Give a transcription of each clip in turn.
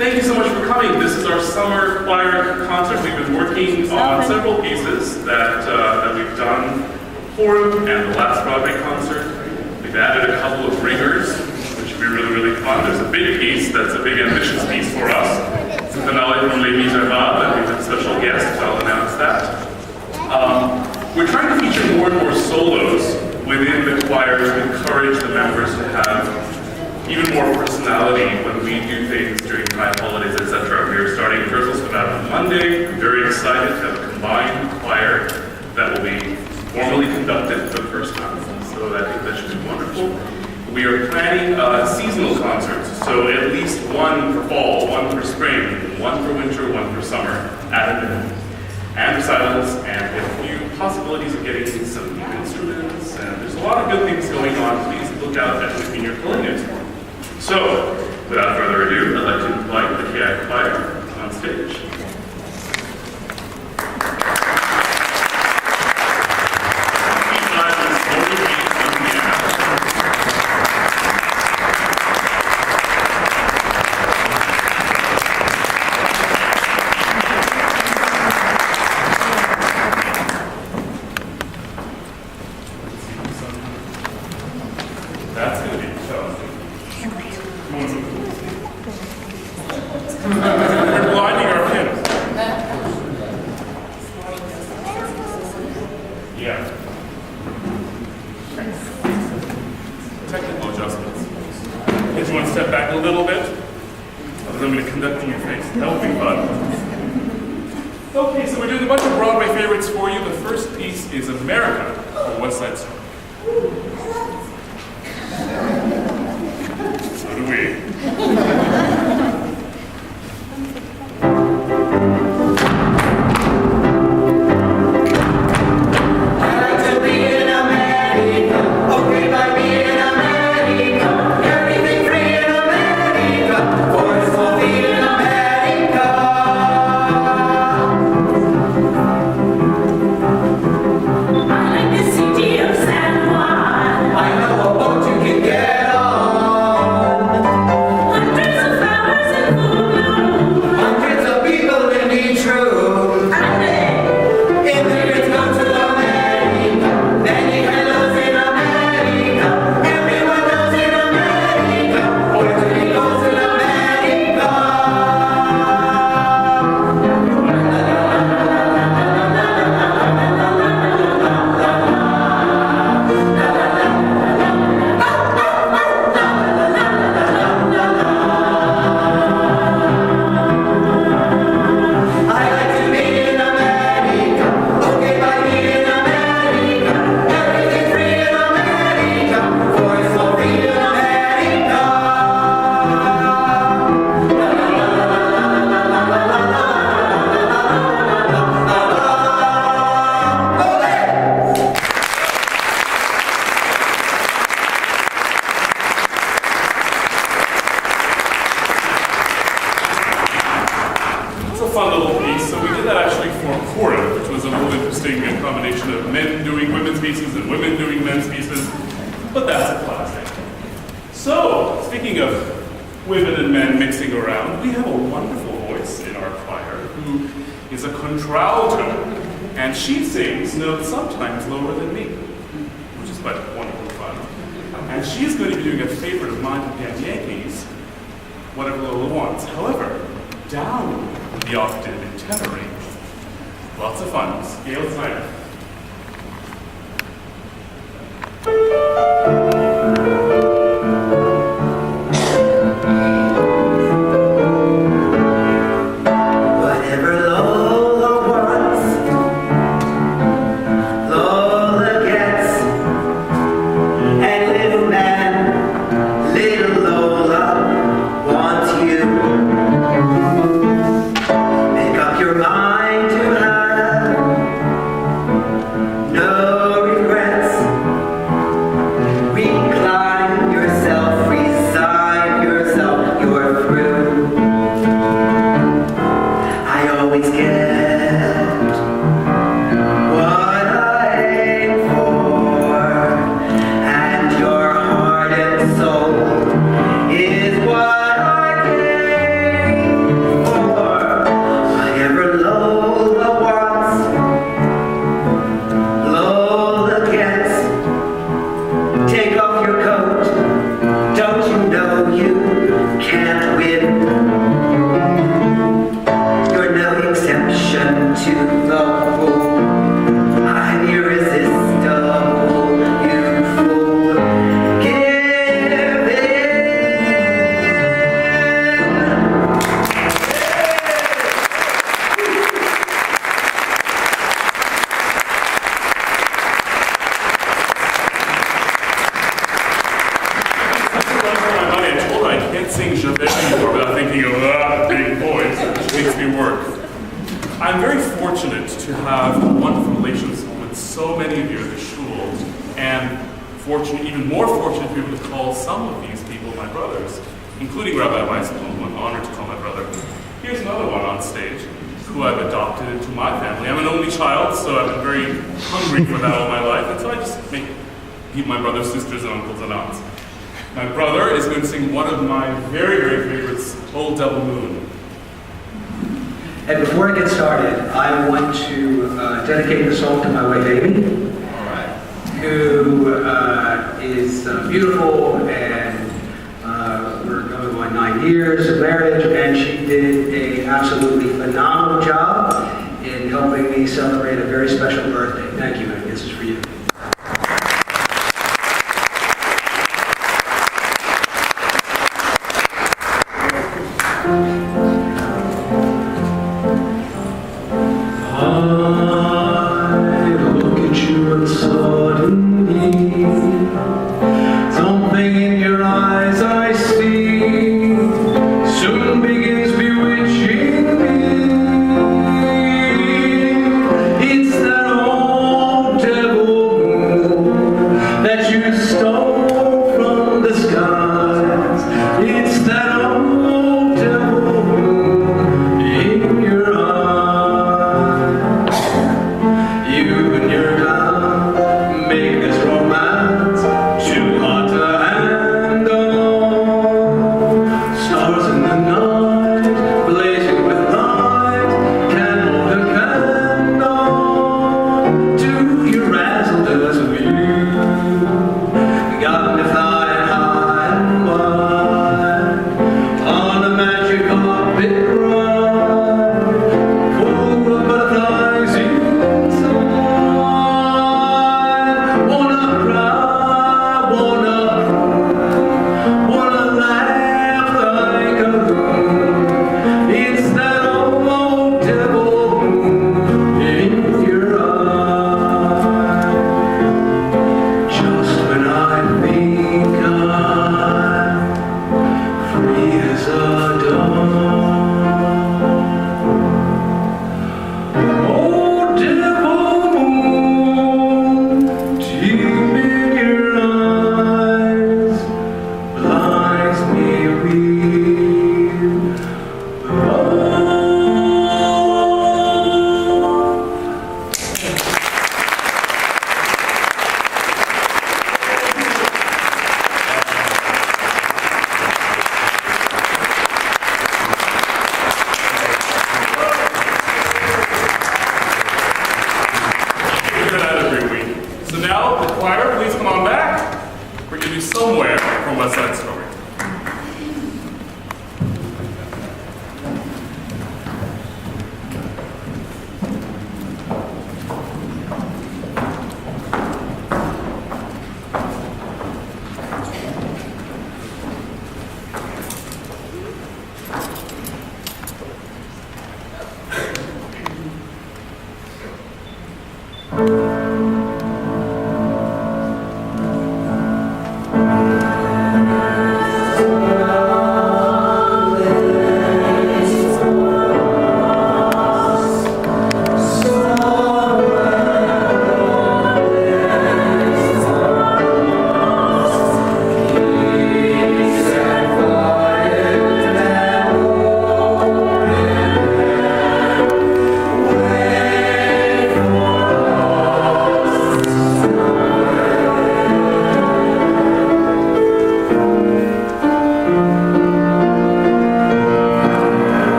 Thank you so much for coming. This is our summer choir concert. We've been working on several pieces that we've done for and the last Broadway concert. We've added a couple of ringers, which will be really, really fun. There's a big piece that's a big ambitious piece for us. It's a finale from Les Miserables, and we have a special guest. I'll announce that. We're trying to feature more and more solos within the choir to encourage the members to have even more personality when we do things during high holidays, etc. We are starting rehearsals for that on Monday. I'm very excited to have a combined choir that will be formally conducted for the first time. So I think that should be wonderful. We are planning seasonal concerts, so at least one for fall, one for spring, one for winter, one for summer, at a minimum. And recitals, and a few possibilities of getting some new instruments, and there's a lot of good things going on. Please look out at the Junior Collegiate. So, without further ado, I'd like to invite the KI Choir on stage. That's going to be challenging. We're blinding our pins. Yeah. Technical adjustments. If you want to step back a little bit, otherwise I'm going to conduct in your face. That would be fun. Okay, so we're doing a bunch of Broadway favorites for you. The first piece is America, from West Side Story. So do we. Is what I gave. in. You're no exception to the rule. I'm irresistible, you fool. Give in. Sing Shouvik anymore without thinking of that big voice, which makes me work. I'm very fortunate to have wonderful relations with so many of you at the shul, and fortunate, even more fortunate to be able to call some of these people my brothers, including Rabbi Weissel, who I'm honored to call my brother. Here's another one on stage, who I've adopted into my family. I'm an only child, so I've been very hungry for that all my life, and so I just keep my brothers, sisters, and uncles and aunts. My brother is going to sing one of my very, very favorites, Old Devil Moon. And before I get started, I want to dedicate the song to my wife, Amy, who is beautiful, and we're going on 9 years of marriage, and she did an absolutely phenomenal job in helping me celebrate a very special birthday. Thank you, Amy. This is for you. It's that old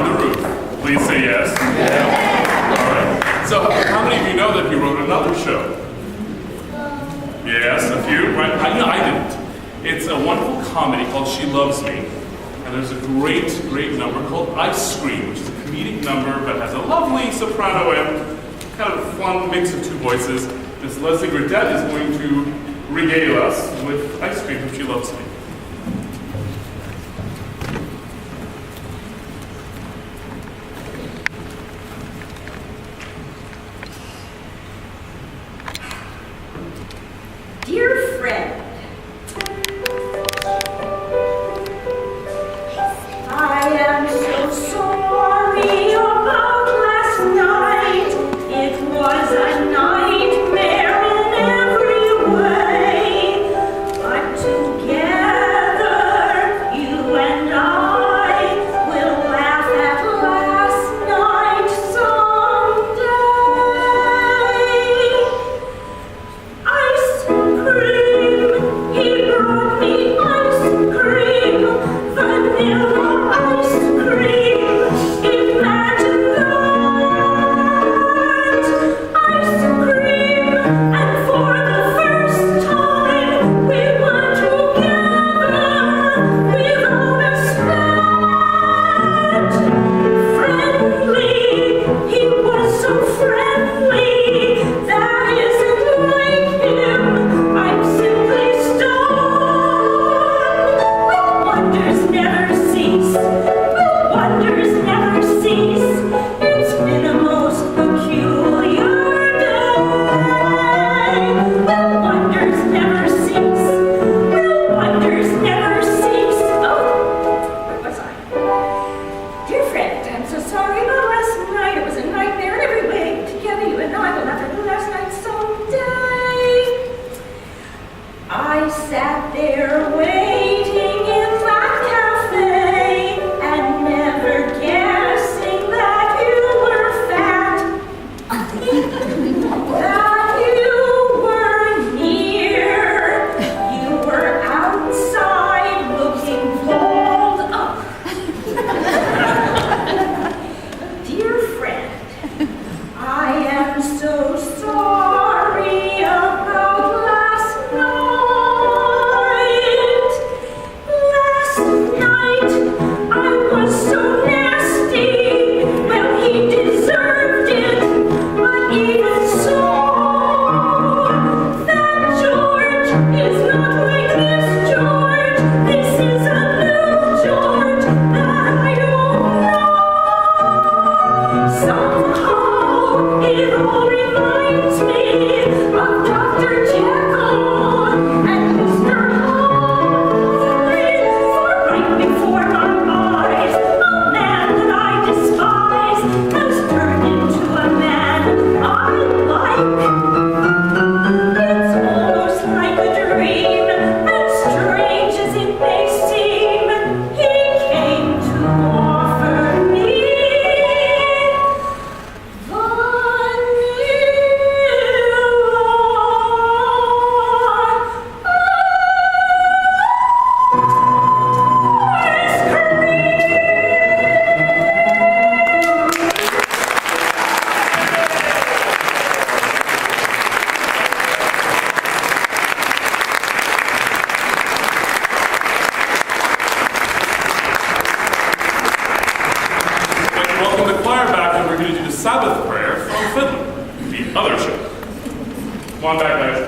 the roof? Please say yes. All right. So how many of you know that he wrote another show? Yes, a few, right? I didn't. It's a wonderful comedy called She Loves Me. And there's a great number called Ice Cream, which is a comedic number but has a lovely soprano and kind of fun mix of two voices. Miss Leslie Gradette is going to regale us with Ice Cream from She Loves Me. Dear friend, I am so sorry about last night. It was a nightmare in every way. But together, you and I will laugh at last night someday. Ice cream, he brought me ice cream, vanilla ice cream. Imagine that, ice cream, and for the first time we were together without a sweat. Friendly, he was so friendly. That isn't like him. I'm simply stunned. Will wonders never cease? Will wonders never cease? It's been a most peculiar day. Will wonders never cease? Will wonders never cease? Oh, where was I? Dear friend, I'm so sorry about last night. It was a nightmare in every way. Together, you and I will have to do last night someday. I sat there waiting in that cafe and never guessing that you were fat, that you were near, you were outside looking balled up. Dear friend, I am so sorry about last night. Last night I was so nasty. Well, he deserved it, but even so, that George is not like this George. This is a new George that I don't know. Somehow it all reminds me of Dr. Jekyll and Mr. Hyde. For right before my eyes, a man that I despise has turned into a man I like. It's almost like a dream, as strange as it may seem. He came to offer me I'd like to welcome the choir back, and we're going to do the Sabbath prayer from Fiddler, the other show. Come on back, guys.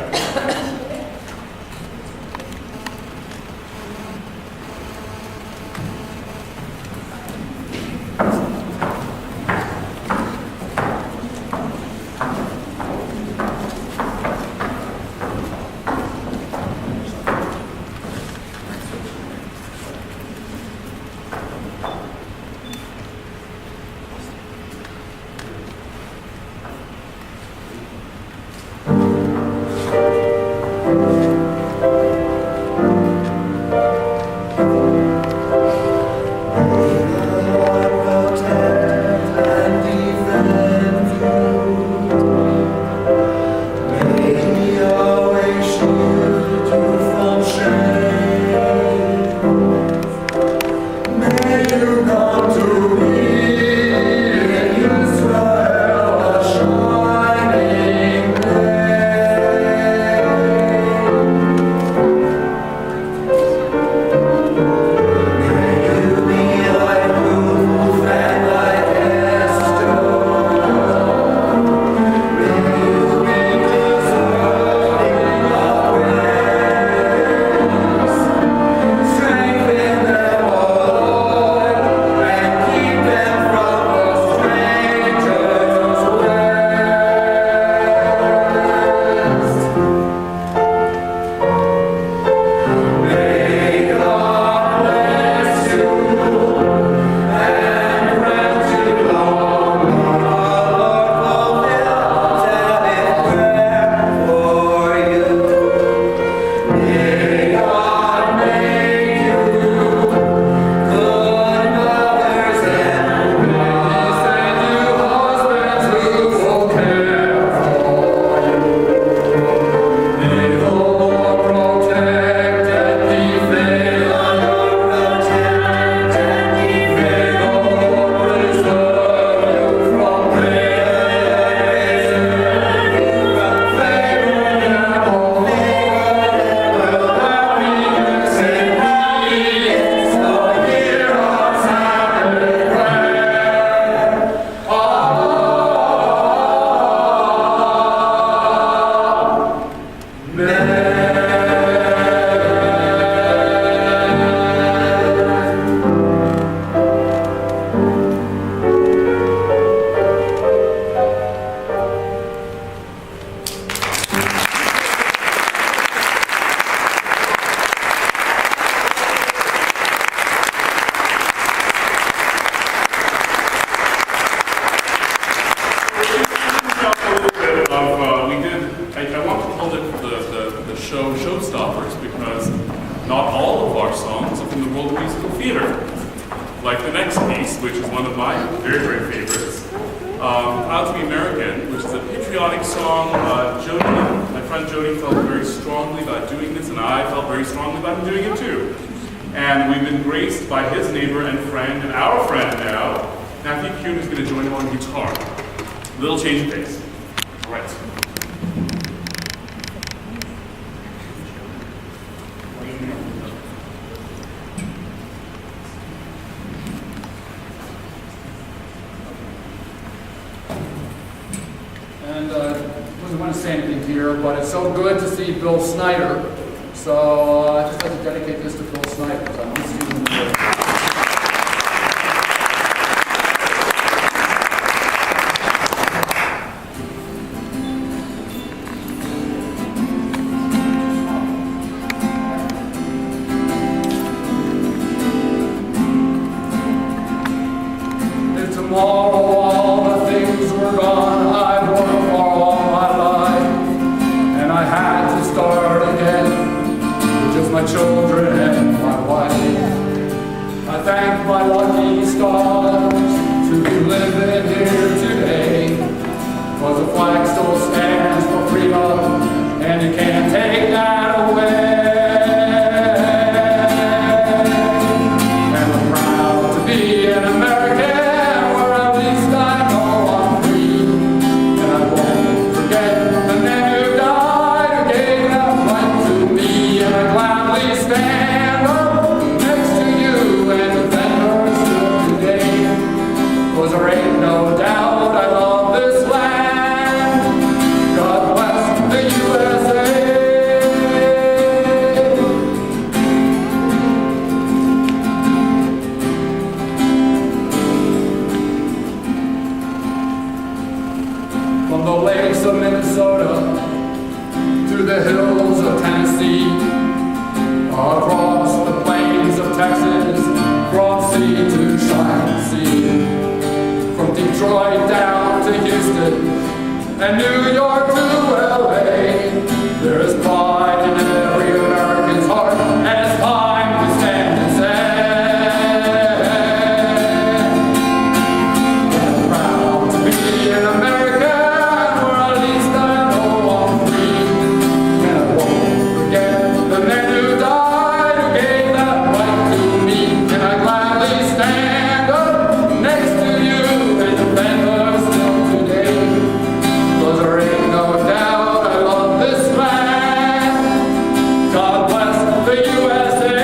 covers because not all of our songs are from the world of musical theater. Like the next piece, which is one of my very, very favorites, Proud to be American, which is a patriotic song. Jody, my friend Jody, felt very strongly about doing this, and I felt very strongly about doing it too. And we've been graced by his neighbor and friend, and our friend now, Matthew Kuhn, who's going to join him on guitar. Little change of pace. All right. And I wasn't going to say anything here, but it's so good to see Bill Snyder. So I just like to dedicate this to Bill Snyder because I miss you in the world. If tomorrow all the things were gone I've worked for all my life, and I had to start again with just my children and my wife. I thank my lucky stars to be living here today, 'cause the flag still stands for freedom, and you can't take that away. And I'm proud to be an American, where at least I know I'm free. And I won't forget the men who died, who gave that right to me. And I gladly stand up next to you and defend her still today. 'Cause there ain't no doubt I love this land. God bless the USA. From the lakes of Minnesota to the hills of Tennessee, across the plains of Texas, from sea to shining sea, from Detroit down to Houston and New York to LA, there is pride in every American's heart, and it's time we stand and say, I'm proud to be an American, where at least I know I'm free. And I won't forget the men who died, who gave that right to me. And I gladly stand up next to you and defend her still today. 'Cause there ain't no doubt I love this land. God bless the USA.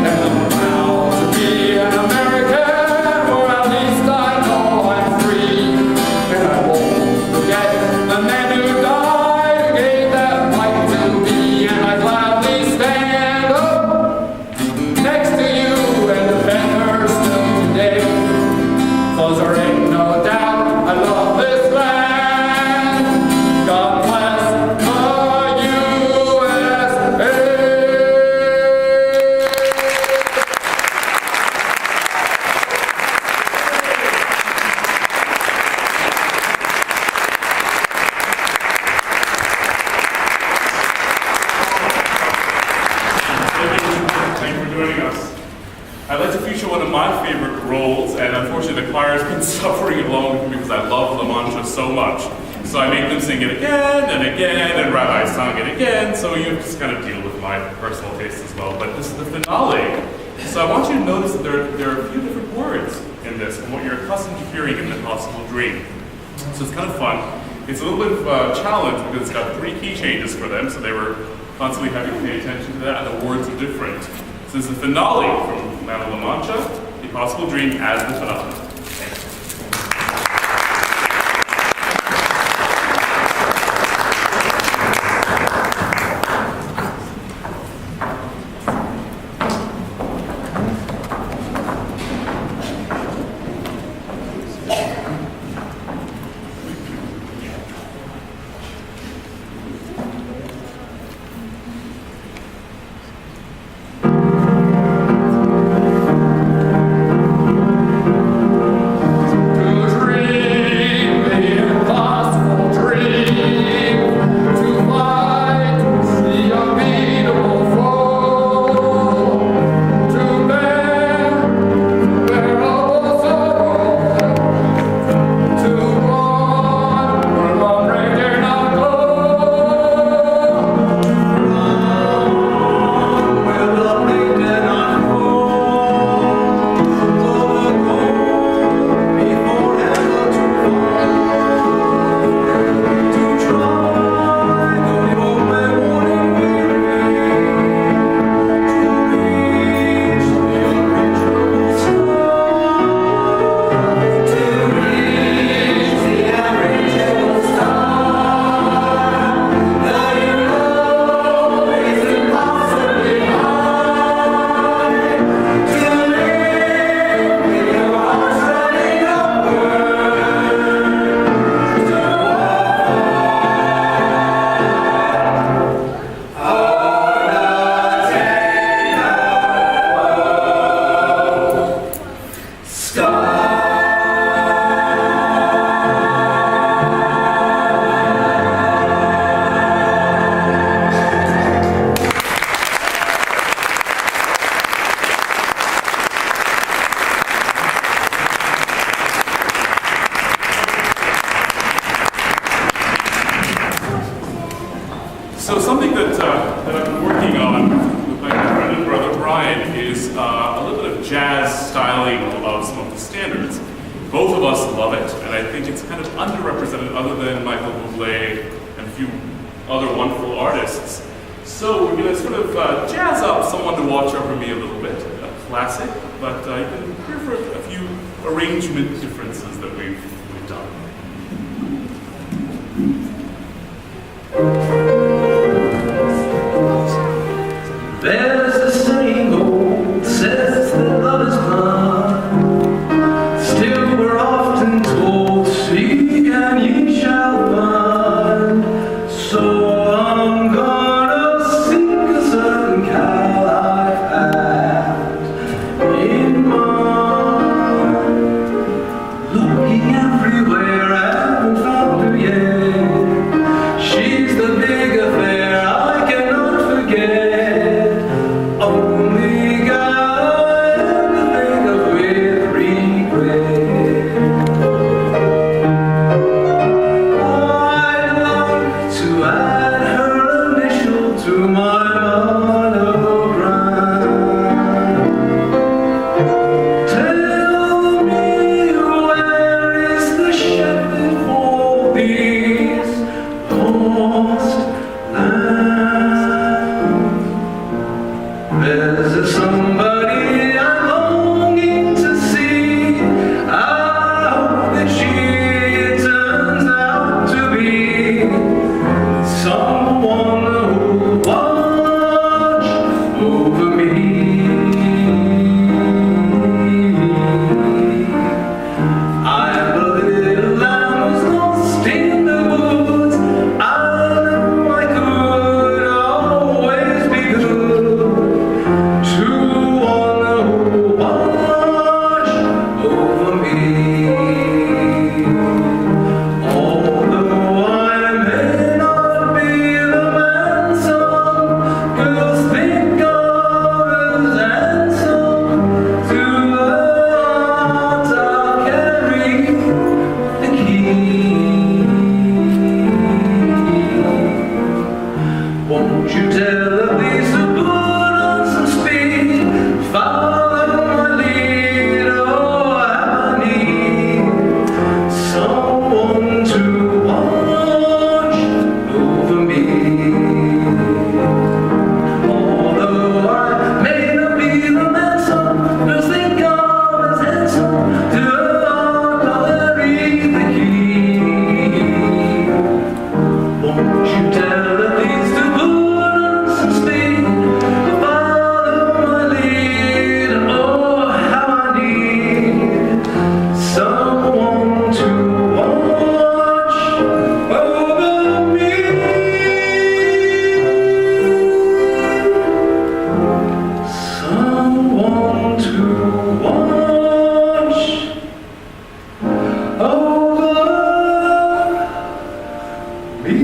And I'm proud to be an American, or at least I know I'm free. And I won't forget the men who died, who gave that right to me. And I gladly stand up next to you and defend her still today. 'Cause there ain't no doubt I love this land. God bless the USA. Thank you for joining us. I'd like to feature one of my favorite roles, and unfortunately the choir's been suffering along with me because I love La Mancha so much. So I make them sing it again and again, and Rabbi sung it again, so you just kind of deal with my personal taste as well. But this is the finale, so I want you to notice that there are a few different words in this from what you're accustomed to hearing in The Impossible Dream. So it's kind of fun. It's a little bit of a challenge because it's got 3 key changes for them, so they were constantly having to pay attention to that, and the words are different. So this is the finale from Man of La Mancha, The Impossible Dream as the finale. is a little bit of jazz styling of some of the standards. Both of us love it, and I think it's kind of underrepresented other than Michael Bublé and a few other wonderful artists. So we're going to sort of jazz up Someone to Watch Over Me a little bit, a classic, but you can hear for a few arrangement differences that we've done. There's a saying old says that love is blind. Still we're often told, seek and ye shall find. So I'm gonna sing a certain carol I've had in mind. Looking everywhere, I haven't found her yet. She's the big affair I cannot forget. Only God to think of with regret. I'd like to add her initial to my monogram. Tell me, where is the shepherd for these lost lambs? There's somebody I'm longing to see. I hope that she turns out to be someone who'll watch over me. I'm a little lamb who's lost in the woods. I know I could always be good to one who watch over me. Although I may not be the man some girls think of as handsome, to the heart I'll carry the key. Won't you tell these to put on some speed? Follow my lead, oh, I need someone to watch over me. Although I may not be the man some girls think of as handsome, to the heart I'll carry the key. Won't you tell the thieves to put on some speed? Follow my lead, oh how I need someone to watch over me. Someone to watch over me.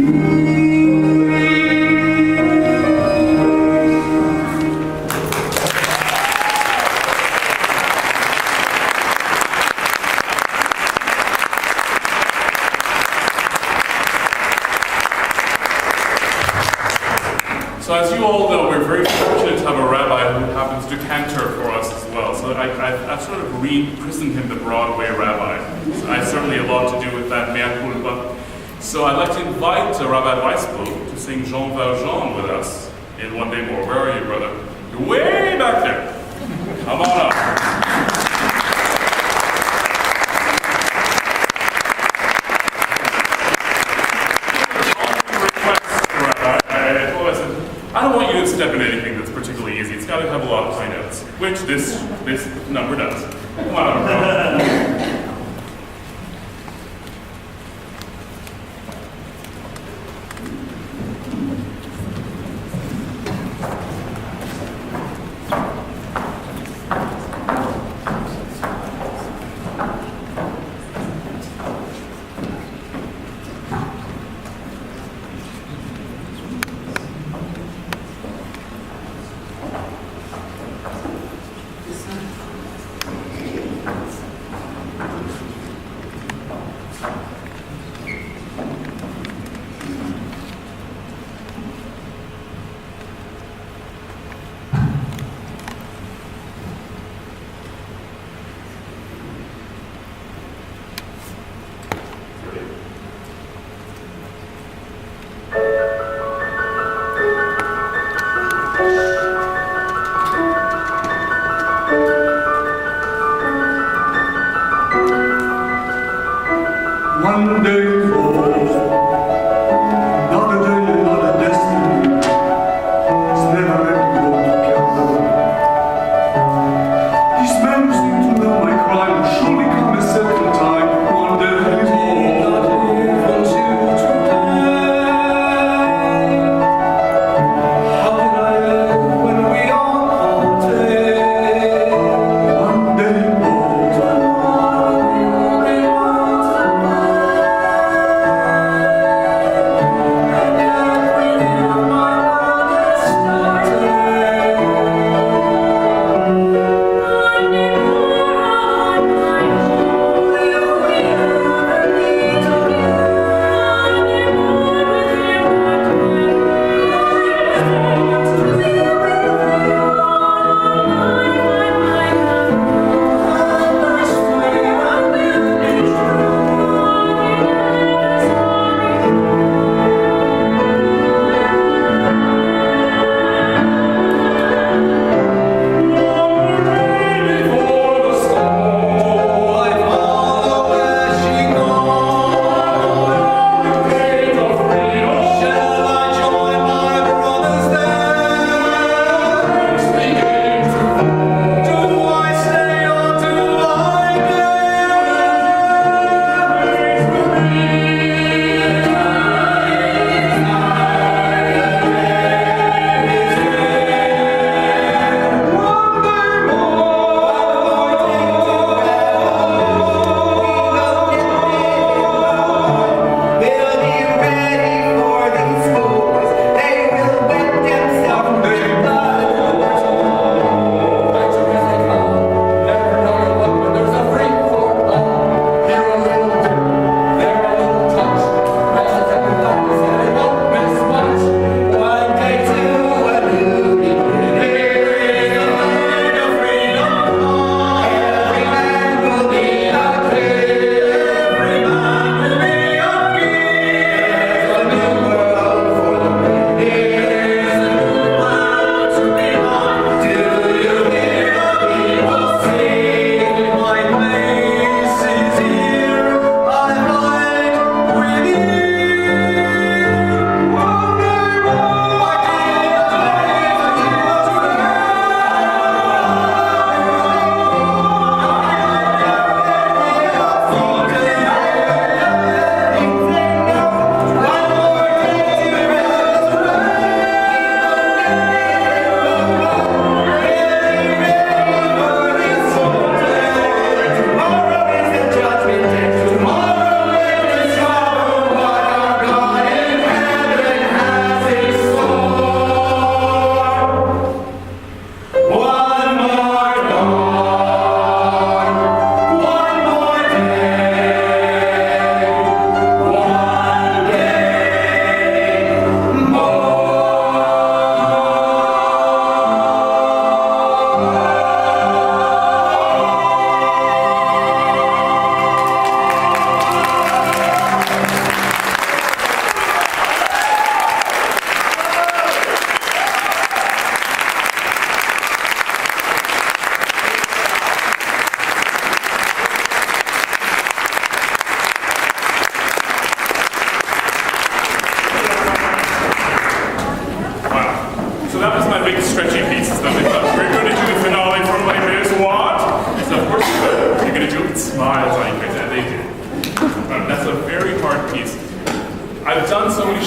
So as you all know, we're very fortunate to have a rabbi who happens to cantor for us as well. So I've sort of rechristened him the Broadway rabbi. So I certainly have a lot to do with that mea culpa. So I'd like to invite Rabbi Weisblum to sing Jean Valjean with us in One Day More. Where are you, brother? You're way back there. Come on up. I don't want you to step in anything that's particularly easy. It's got to have a lot of high notes, which this number does. Come on up, bro.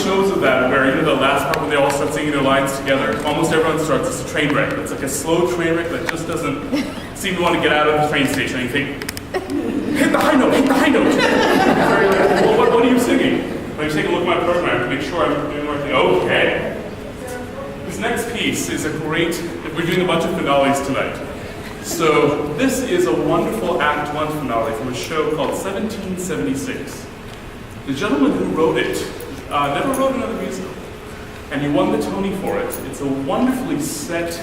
shows of that where, you know, the last part when they all start singing their lines together, almost everyone starts, it's a train wreck. It's like a slow train wreck that just doesn't seem to want to get out of the train station. And you think, hit the high note, hit the high note. Well, what are you singing? When I take a look at my program, I have to make sure I'm doing the right thing. Okay. This next piece is a great, we're doing a bunch of finales tonight. So this is a wonderful Act 1 finale from a show called 1776. The gentleman who wrote it never wrote another musical, and he won the Tony for it. It's a wonderfully set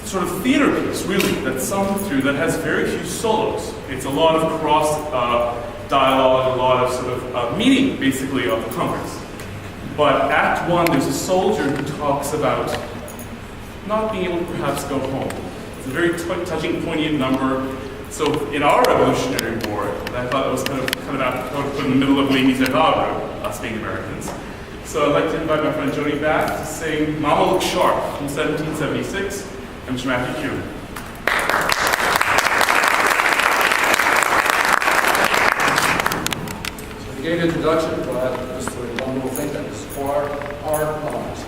sort of theater piece, really, that's sung through that has very few solos. It's a lot of cross dialogue, a lot of sort of meaning, basically, of the trumpets. But Act 1, there's a soldier who talks about not being able to perhaps go home. It's a very touching, poignant number. So in our Revolutionary War, I thought it was kind of apropos to put in the middle of Les Miserables, us being Americans. So I'd like to invite my friend Jody back to sing Mama Look Sharp from 1776, and Mr. Matthew Kuhn. So we gave an introduction, but just one little thing that is for our moment.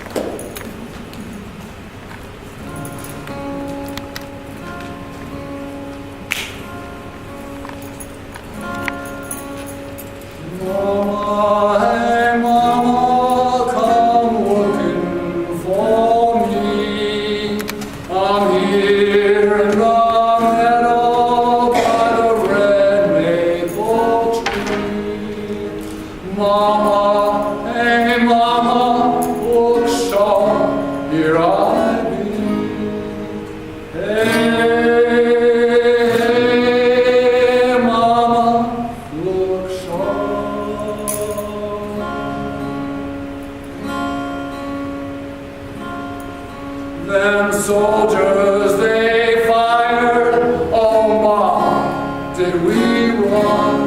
Mama, hey mama, come looking for me. I'm here in the meadow by the red maple tree. Mama, hey mama, look sharp, here I be. Hey, mama, look sharp. Them soldiers, they fired, oh mom, did we run?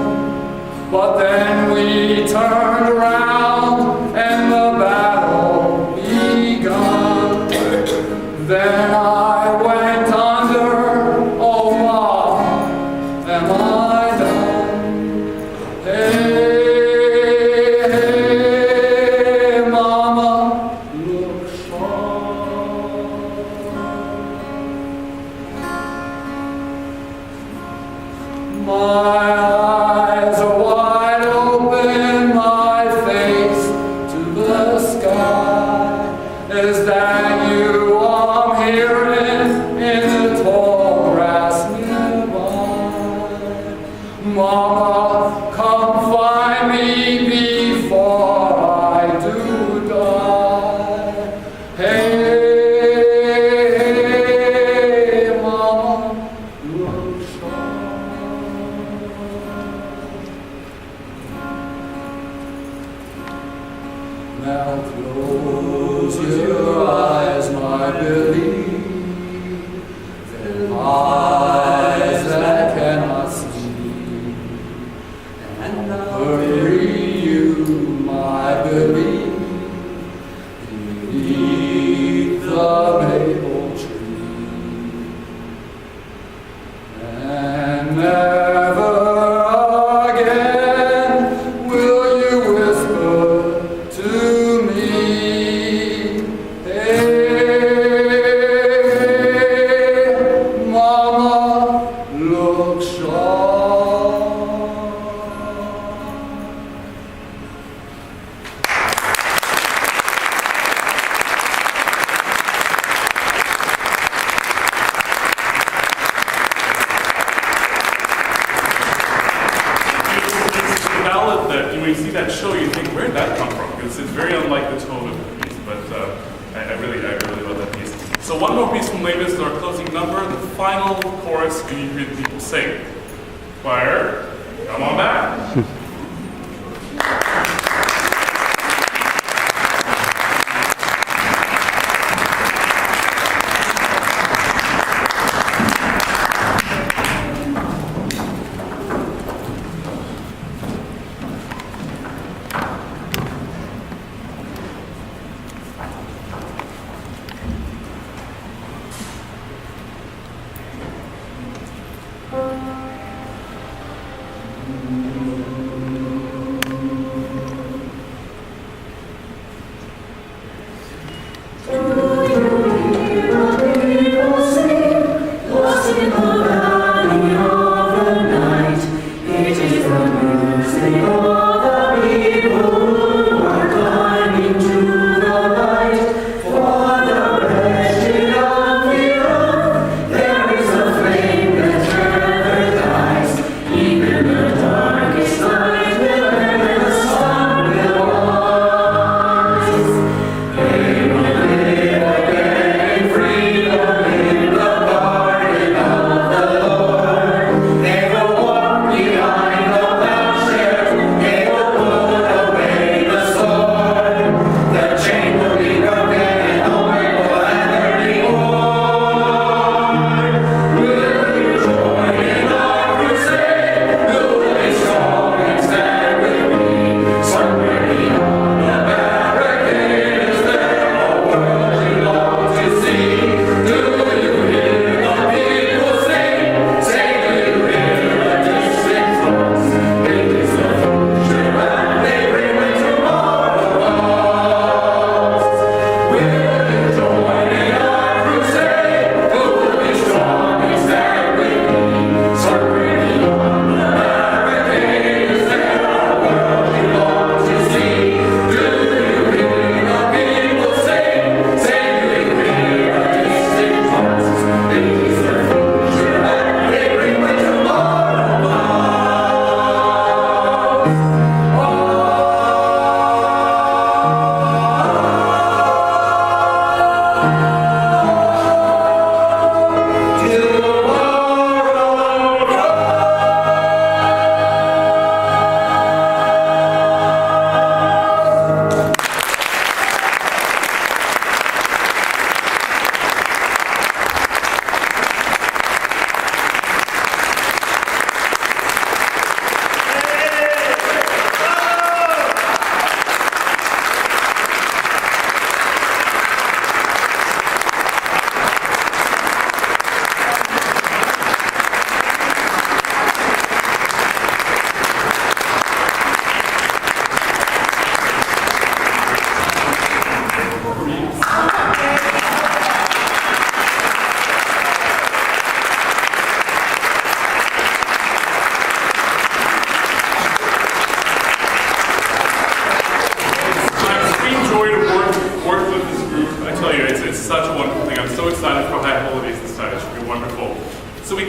But then we turned around and the battle begun. Then I went under, oh mom, am I done? Hey, mama, look sharp. My eyes are wide open, my face to the sky. Is that you I'm hearing in the tall grass nearby? Mama, come find me before I do die. Hey, mama, look sharp. Now close your eyes, my Billy. They're eyes that cannot see. And hurry you, my Billy, beneath the maple tree. And never again will you whisper to me, hey, mama, look sharp. It's a ballad that, when you see that show, you think, where did that come from? Because it's very unlike the tone of the piece, but I really love that piece. So one more piece from Les Mis is our closing number, the final chorus, and you hear the people sing. Choir, come on back.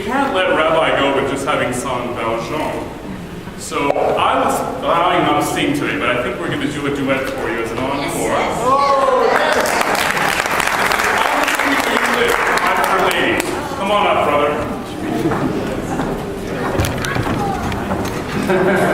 can't let Rabbi go with just having sung Valjean. So I was allowing him to sing today, but I think we're going to do a duet for you as an encore. I'm for ladies. Come on up, brother.